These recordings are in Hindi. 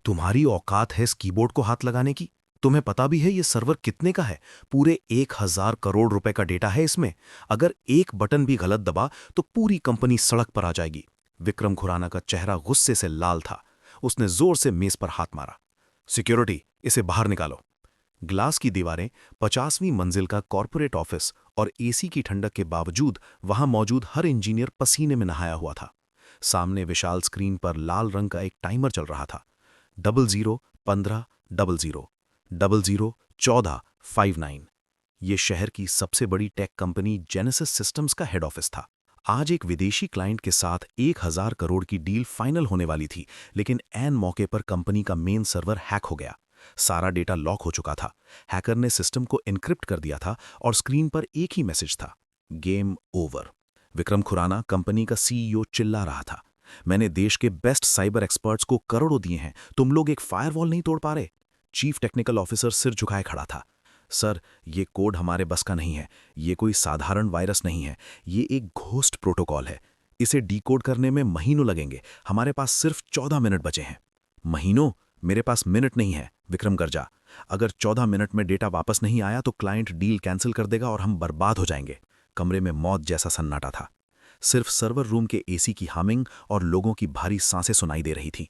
तुम्हारी औकात है इस कीबोर्ड को हाथ लगाने की? तुम्हें पता भी है ये सर्वर कितने का है? पूरे 1,000 करोड़ रुपए का डेटा है इसमें। अगर एक बटन भी गलत दबा तो पूरी कंपनी सड़क पर आ जाएगी। विक्रम खुराना का चेहरा गुस्से से लाल था। उसने जोर से मेज पर हाथ मारा। सिक्योरिटी, इसे बाहर निकालो। ग्लास की दीवारें, 50वीं मंजिल का कॉर्पोरेट ऑफिस और एसी की ठंडक के बावजूद वहां मौजूद हर इंजीनियर पसीने में नहाया हुआ था। सामने विशाल स्क्रीन पर लाल रंग का एक टाइमर चल रहा था। 00 15 00 00 14 59। ये शहर की सबसे बड़ी टेक कंपनी जेनेसिस सिस्टम्स का हेड ऑफिस था। आज एक विदेशी क्लाइंट के साथ 1,000 करोड़ की डील फाइनल होने वाली थी, लेकिन ऐन मौके पर कंपनी का मेन सर्वर हैक हो गया। सारा डेटा लॉक हो चुका था। हैकर ने सिस्टम को एन्क्रिप्ट कर दिया था और स्क्रीन पर एक ही मैसेज था, game over. Vikram Khurana, company का सीईओ, चिल्ला रहा था। मैंने देश के बेस्ट साइबर एक्सपर्ट्स को करोड़ों दिए हैं, तुम लोग एक फायरवॉल नहीं तोड़ पा रहे। चीफ टेक्निकल ऑफिसर सिर झुकाए खड़ा था। सर, ये कोड हमारे बस का नहीं है। ये कोई साधारण वायरस नहीं है। ये एक घोस्ट प्रोटोकॉल है। इसे डिकोड करने में महीनों लगेंगे। हमारे पास सिर्फ 14 मिनट बचे हैं। महीनों? मेरे पास मिनट नहीं है, विक्रम गर्जा। अगर 14 मिनट में डेटा वापस नहीं आया तो क्लाइंट डील कैंसिल कर देगा और हम बर्बाद हो जाएंगे। कमरे में मौत जैसा सन्नाटा था। सिर्फ सर्वर रूम के एसी की हामिंग और लोगों की भारी सांसें सुनाई दे रही थीं।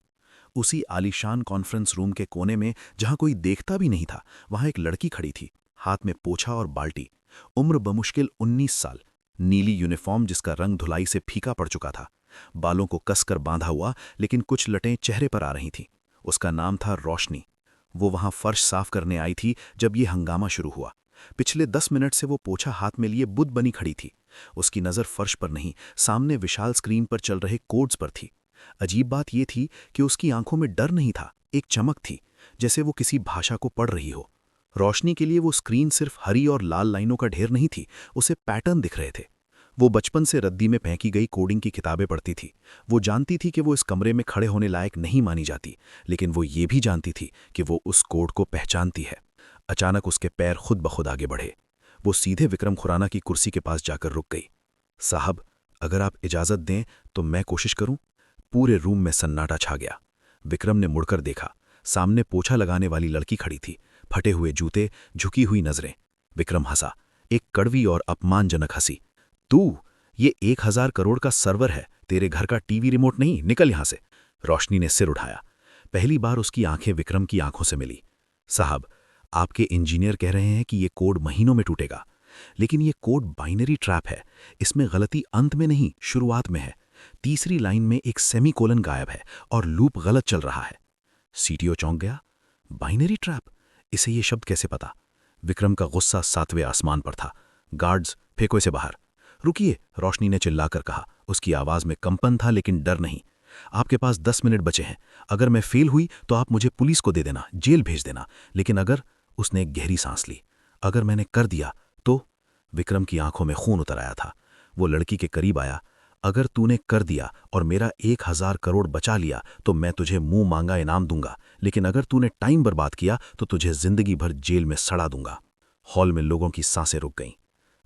उसी आलीशान कॉन्फ्रेंस रूम के कोने में, जहां कोई देखता भी नहीं था, वहां एक लड़की खड़ी थी, हाथ में पोछा और बाल्टी। उम्र बमुश्किल 19 साल। नीली यूनिफॉर्म जिसका रंग धुलाई से फीका पड़ चुका था। बालों को कसकर बांधा हुआ, लेकिन कुछ लटें चेहरे पर आ रही थीं। उसका नाम था रोशनी। वो वहां फर्श साफ करने आई थी जब ये हंगामा शुरू हुआ। पिछले 10 मिनट से वो पोछा हाथ में लिए बुद्ध बनी खड़ी थी। उसकी नज़र फर्श पर नहीं, सामने विशाल स्क्रीन पर चल रहे कोड्स पर थी। अजीब बात यह थी कि उसकी आंखों में डर नहीं था, एक चमक थी, जैसे वो किसी भाषा को पढ़ रही हो। रोशनी के लिए वो स्क्रीन सिर्फ हरी और लाल लाइनों का ढेर नहीं थी, उसे पैटर्न दिख रहे थे। वो बचपन से रद्दी में फेंकी गई कोडिंग की किताबें पढ़ती थी। वो जानती थी कि वो इस कमरे में खड़े होने लायक नहीं मानी जाती, लेकिन वो ये भी जानती थी कि वो उस कोड को पहचानती है। अचानक उसके पैर खुद ब खुद आगे बढ़े। वो सीधे विक्रम खुराना की कुर्सी के पास जाकर रुक गई। साहब, अगर आप इजाज़त दें तो मैं कोशिश करूं। पूरे रूम में सन्नाटा छा गया। विक्रम ने मुड़कर देखा। सामने पोछा लगाने वाली लड़की खड़ी थी, फटे हुए जूते, झुकी हुई नजरें। विक्रम हंसा, एक कड़वी और अपमानजनक हंसी। तू? ये 1,000 करोड़ का सर्वर है, तेरे घर का टीवी रिमोट नहीं, निकल यहां से। रोशनी ने सिर उठाया। पहली बार उसकी आंखें विक्रम की आंखों से मिली। साहब, आपके इंजीनियर कह रहे हैं कि ये कोड महीनों में टूटेगा, लेकिन ये कोड बाइनरी ट्रैप है। इसमें गलती अंत में नहीं, शुरुआत में है। तीसरी लाइन में एक सेमीकोलन गायब है और लूप गलत चल रहा है। सीटीओ चौंक गया। Binary trap? इसे ये शब्द कैसे पता? विक्रम का गुस्सा 7वें आसमान पर था। गार्ड्स, फेंको इसे बाहर। रुकिए, रोशनी ने चिल्लाकर कहा। उसकी आवाज में कंपन था, लेकिन डर नहीं। आपके पास 10 मिनट बचे हैं। अगर मैं फेल हुई तो आप मुझे पुलिस को दे देना, जेल भेज देना। लेकिन अगर... उसने एक गहरी सांस ली। अगर मैंने कर दिया तो... विक्रम की आंखों में खून उतर आया था। वो लड़की के करीब आया। अगर तूने कर दिया और मेरा 1,000 करोड़ बचा लिया तो मैं तुझे मुंह मांगा इनाम दूंगा, लेकिन अगर तूने टाइम बर्बाद किया तो तुझे जिंदगी भर जेल में सड़ा दूंगा। हॉल में लोगों की सांसें रुक गईं।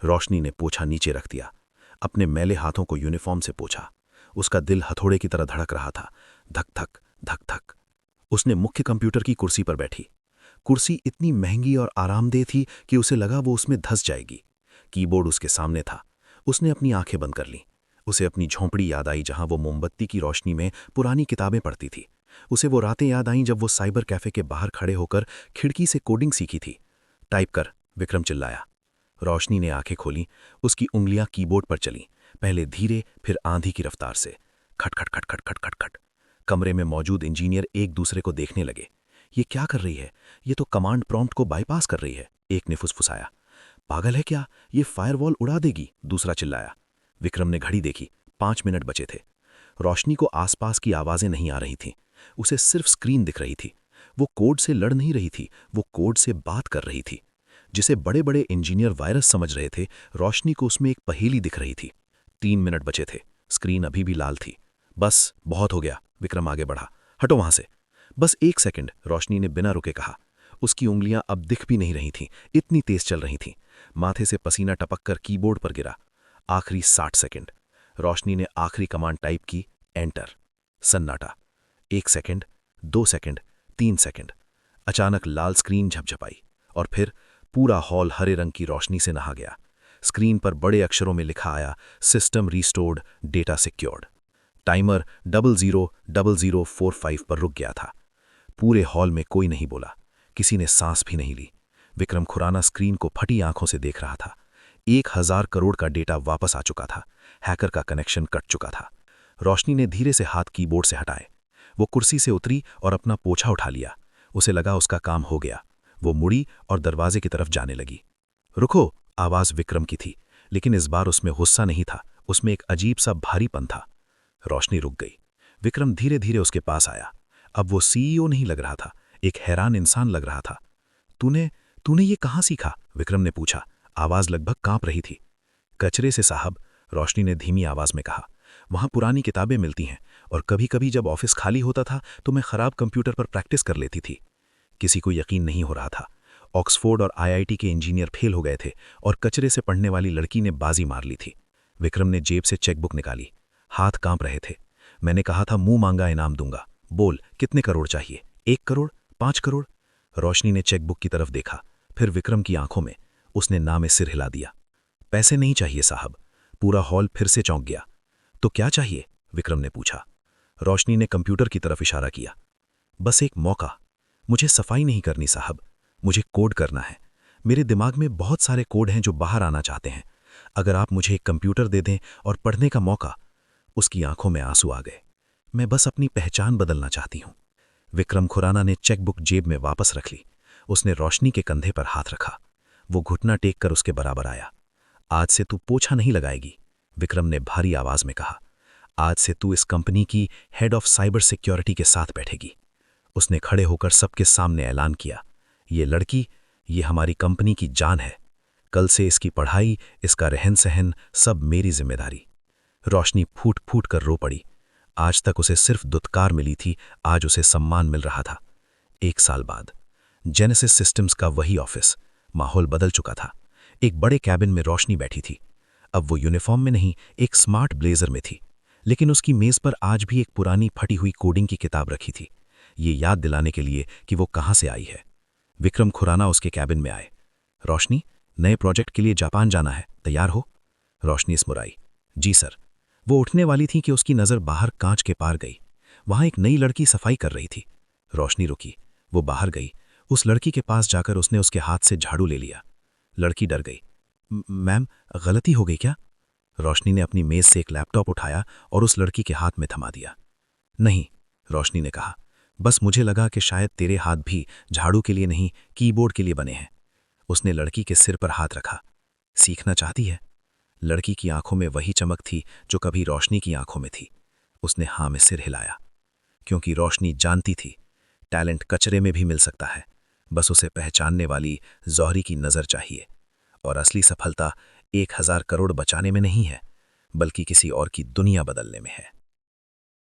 रोशनी ने पोछा नीचे रख दिया। अपने मैले हाथों को यूनिफॉर्म से पोंछा। उसका दिल हथौड़े की तरह धड़क रहा था। धक धक धक धक। उसने मुख्य कंप्यूटर की कुर्सी पर बैठी। कुर्सी इतनी महंगी और आरामदेह थी कि उसे लगा वो उसमें धंस जाएगी। कीबोर्ड उसके सामने था। उसने अपनी आंखें बंद कर लीं। उसे अपनी झोंपड़ी याद आई, जहां वो मोमबत्ती की रोशनी में पुरानी किताबें पढ़ती थी। उसे वो रातें याद आईं जब वो साइबर कैफे के बाहर खड़े होकर खिड़की से कोडिंग सीखी थी। टाइप कर, विक्रम चिल्लाया। रोशनी ने आंखें खोलीं। उसकी उंगलियां कीबोर्ड पर चलीं, पहले धीरे, फिर आंधी की रफ्तार से। खट खट खट खट खट खट खट। कमरे में मौजूद इंजीनियर एक दूसरे को देखने लगे। ये क्या कर रही है? ये तो कमांड प्रॉम्प्ट को बाईपास कर रही है, एक ने फुसफुसाया। पागल है क्या? ये फायरवॉल उड़ा देगी, दूसरा चिल्लाया। विक्रम ने घड़ी देखी। 5 मिनट बचे थे। रोशनी को आसपास की आवाजें नहीं आ रही थीं। उसे सिर्फ स्क्रीन दिख रही थी। वो कोड से लड़ नहीं रही थी, वो कोड से बात कर रही थी। जिसे बड़े बड़े इंजीनियर वायरस समझ रहे थे, रोशनी को उसमें एक पहेली दिख रही थी। 3 मिनट बचे थे। स्क्रीन अभी भी लाल थी। बस, बहुत हो गया, विक्रम आगे बढ़ा। हटो वहां से। बस 1 सेकंड, रोशनी ने बिना रुके कहा। उसकी उंगलियां अब दिख भी नहीं रही थीं, इतनी तेज चल रही थीं। माथे से पसीना टपककर कीबोर्ड पर गिरा। आखिरी 60 सेकंड। रोशनी ने आखिरी कमांड टाइप की, एंटर। सन्नाटा। 1 सेकंड, 2 सेकंड, 3 सेकंड। अचानक लाल स्क्रीन झपझपाई और फिर पूरा हॉल हरे रंग की रोशनी से नहा गया। स्क्रीन पर बड़े अक्षरों में लिखा आया, system restored, data secured. Timer 000045 पर रुक गया था। पूरे हॉल में कोई नहीं बोला, किसी ने सांस भी नहीं ली। विक्रम खुराना स्क्रीन को फटी आंखों से देख रहा था। 1000 करोड़ का डेटा वापस आ चुका था। हैकर का कनेक्शन कट चुका था। रोशनी ने धीरे से हाथ कीबोर्ड से हटाए। वो कुर्सी से उतरी और अपना पोछा उठा लिया। उसे लगा उसका काम हो गया। वो मुड़ी और दरवाजे की तरफ जाने लगी। रुको, आवाज विक्रम की थी, लेकिन इस बार उसमें गुस्सा नहीं था, उसमें एक अजीब सा भारीपन था। रोशनी रुक गई। विक्रम धीरे धीरे उसके पास आया। अब वो सीईओ नहीं लग रहा था, एक हैरान इंसान लग रहा था। तूने तूने ये कहाँ सीखा? विक्रम ने पूछा। आवाज लगभग कांप रही थी। कचरे से साहब, रोशनी ने धीमी आवाज में कहा। वहां पुरानी किताबें मिलती हैं और कभी कभी जब ऑफिस खाली होता था तो मैं खराब कंप्यूटर पर प्रैक्टिस कर लेती थी। किसी को यकीन नहीं हो रहा था। ऑक्सफोर्ड और आईआईटी के इंजीनियर फेल हो गए थे और कचरे से पढ़ने वाली लड़की ने बाजी मार ली थी। विक्रम ने जेब से चेकबुक निकाली। हाथ कांप रहे थे। मैंने कहा था मुंह मांगा इनाम दूंगा। बोल, कितने करोड़ चाहिए? 1 करोड़? 5 करोड़? रोशनी ने चेकबुक की तरफ देखा, फिर विक्रम की आंखों में। उसने ना में सिर हिला दिया। पैसे नहीं चाहिए साहब। पूरा हॉल फिर से चौंक गया। तो क्या चाहिए? विक्रम ने पूछा। रोशनी ने कंप्यूटर की तरफ इशारा किया। बस एक मौका। मुझे सफाई नहीं करनी साहब, मुझे कोड करना है। मेरे दिमाग में बहुत सारे कोड हैं जो बाहर आना चाहते हैं। अगर आप मुझे एक कंप्यूटर दे दें और पढ़ने का मौका। उसकी आंखों में आंसू आ गए। मैं बस अपनी पहचान बदलना चाहती हूं। विक्रम खुराना ने चेकबुक जेब में वापस रख ली। उसने रोशनी के कंधे पर हाथ रखा। वो घुटना टेक कर उसके बराबर आया। आज से तू पोछा नहीं लगाएगी, विक्रम ने भारी आवाज में कहा। आज से तू इस कंपनी की हेड ऑफ साइबर सिक्योरिटी के साथ बैठेगी। उसने खड़े होकर सबके सामने ऐलान किया, ये लड़की, ये हमारी कंपनी की जान है। कल से इसकी पढ़ाई, इसका रहन सहन सब मेरी जिम्मेदारी। रोशनी फूट फूट कर रो पड़ी। आज तक उसे सिर्फ दुत्कार मिली थी, आज उसे सम्मान मिल रहा था। 1 साल बाद जेनेसिस सिस्टम्स का वही ऑफिस। माहौल बदल चुका था। एक बड़े कैबिन में रोशनी बैठी थी। अब वो यूनिफॉर्म में नहीं, एक स्मार्ट ब्लेजर में थी, लेकिन उसकी मेज पर आज भी एक पुरानी फटी हुई कोडिंग की किताब रखी थी, ये याद दिलाने के लिए कि वो कहाँ से आई है। विक्रम खुराना उसके कैबिन में आए। रोशनी, नए प्रोजेक्ट के लिए जापान जाना है, तैयार हो? रोशनी मुस्कुराई। जी सर। वो उठने वाली थी कि उसकी नज़र बाहर कांच के पार गई। वहां एक नई लड़की सफाई कर रही थी। रोशनी रुकी। वो बाहर गई। उस लड़की के पास जाकर उसने उसके हाथ से झाड़ू ले लिया। लड़की डर गई। मैम, गलती हो गई क्या? रोशनी ने अपनी मेज से एक लैपटॉप उठाया और उस लड़की के हाथ में थमा दिया। नहीं, रोशनी ने कहा, बस मुझे लगा कि शायद तेरे हाथ भी झाड़ू के लिए नहीं, कीबोर्ड के लिए बने हैं। उसने लड़की के सिर पर हाथ रखा। सीखना चाहती है? लड़की की आंखों में वही चमक थी जो कभी रोशनी की आंखों में थी। उसने हाँ में सिर हिलाया, क्योंकि रोशनी जानती थी टैलेंट कचरे में भी मिल सकता है, बस उसे पहचानने वाली जौहरी की नज़र चाहिए। और असली सफलता 1000 करोड़ बचाने में नहीं है, बल्कि किसी और की दुनिया बदलने में है।